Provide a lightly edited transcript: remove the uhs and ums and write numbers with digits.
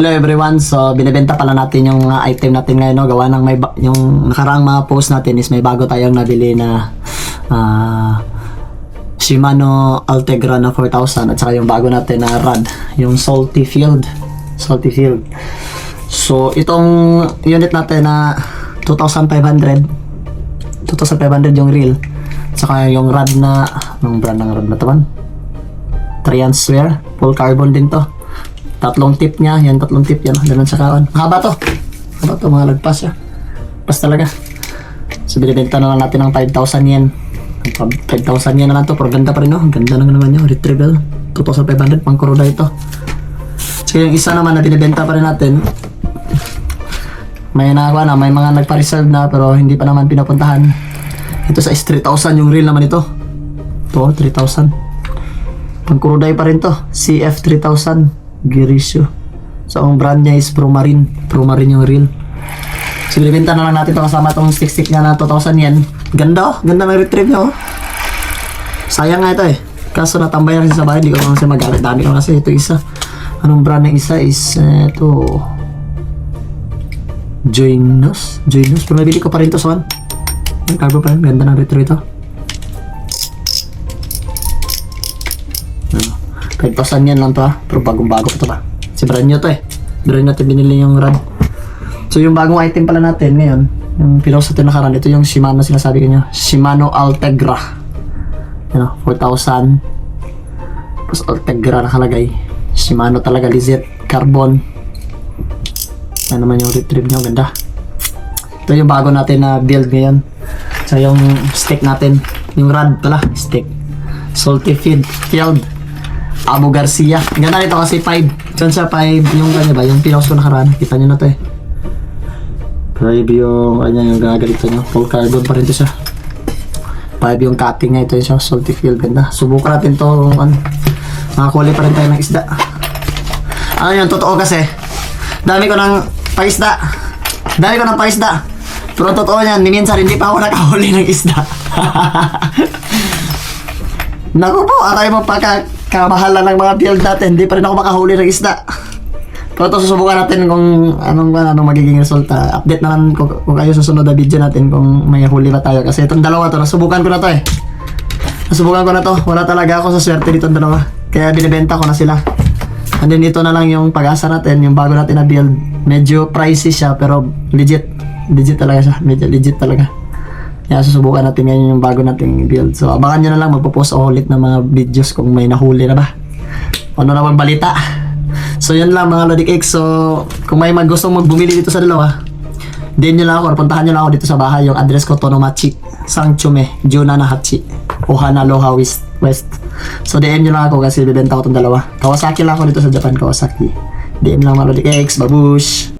Hello everyone, so binibenta pala natin yung item natin ngayon, no? Gawa ng yung nakaraang mga post natin is may bago tayong nabili na Shimano Ultegra na 4000 at saka yung bago natin na rod, yung Salty Field. So itong unit natin na 2,500 yung reel, at saka yung rod na, anong brand ng rod na taman? Trianswear, full carbon din to. Tatlong tip niya, yan tatlong tip yan, ganun sa kawan. Mahaba to, mga lagpas siya. Pas talaga. So binibenta na lang natin ng 5,000 yen. 5,000 yen na lang to, pero ganda pa rin, no? Ganda na naman yun, retrieval. 2,500, pang kuroda ito. So yung isa naman na binibenta pa rin natin, may nakakuha na, may mga nagpa-reserve na, pero hindi pa naman pinapuntahan. Ito sa is 3,000 yung reel naman ito. Ito, 3,000. Pang kuroday pa rin to, CF 3000. Girisyo. So ang brand niya is Promarine yung reel. So binibenta na lang natin ito kasama itong stick niya na 2,000 yen. Ganda, ganda ng retrieve niya, oh. Sayang nga ito eh, kaso natambay na kasi sa bahay, hindi ko kasi magalit. Dami ko kasi ito isa. Anong brand ng isa is ito Joynos, pero nabili ko pa rin ito sa carbo pa rin. Ganda ng retrieve ito. 5,000 yan lang to, ha. Pero bagong-bago pa ito ba. Si brand new to eh. Brand natin binili yung rod. So yung bagong item pala natin ngayon, yung pinost natin nakaraan, ito yung Shimano sinasabi ko nyo. Shimano Ultegra. Ano, 4,000. Tapos Ultegra nakalagay. Shimano talaga, legit. Carbon. Yan naman yung retrieve nyo, ganda. Ito yung bago natin na build ngayon. So yung stick natin, yung rod pala, stick. Salty Field. Abu Garcia. Ganda nito kasi 5. Diyan sa 5 yung kanya ba? Yung pinost ko nakaraan. Kita nyo na to eh. 5 yung kanya yung gagalito nyo. Full carbon pa rin to siya. 5 yung cutting nga ito yung siya. Salty Field. Ganda. Subukan natin to. Makakuli pa rin tayo ng isda. Ano yun? Totoo kasi. Dami ko ng paisda. Pero totoo yan. Minsan hindi pa ako nakahuli ng isda. Naku po. Aray mo kamahalan ng mga build natin, hindi pa rin ako makahuli ng isda. Pero ito susubukan natin kung anong magiging resulta. Update na lang kung kayo sa sunod na video natin kung may huli ba tayo. Kasi itong dalawa to, nasubukan ko na to eh. Wala talaga ako sa swerte dito dalawa. Kaya binibenta ko na sila. And then ito na lang yung pag-asa natin, yung bago natin na build. Medyo pricey siya pero legit talaga siya. Medyo legit talaga. Kaya susubukan natin ngayon yung bago nating build. So abangan nyo na lang, magpo-post ako ulit ng mga videos kung may nahuli na ba. Ano na bang balita. So yun lang mga Lodi Cakes. So kung may gustong magbumili dito sa dalawa, din nyo lang ako, puntahan nyo lang ako dito sa bahay. Yung address ko, Tonomachi, Sangchume, Junanahachi, Ohana, Loha West. So DM nyo lang ako kasi bibenta ko itong dalawa. Kawasaki lang ako dito sa Japan, Kawasaki. DM lang mga Lodi Cakes, babush!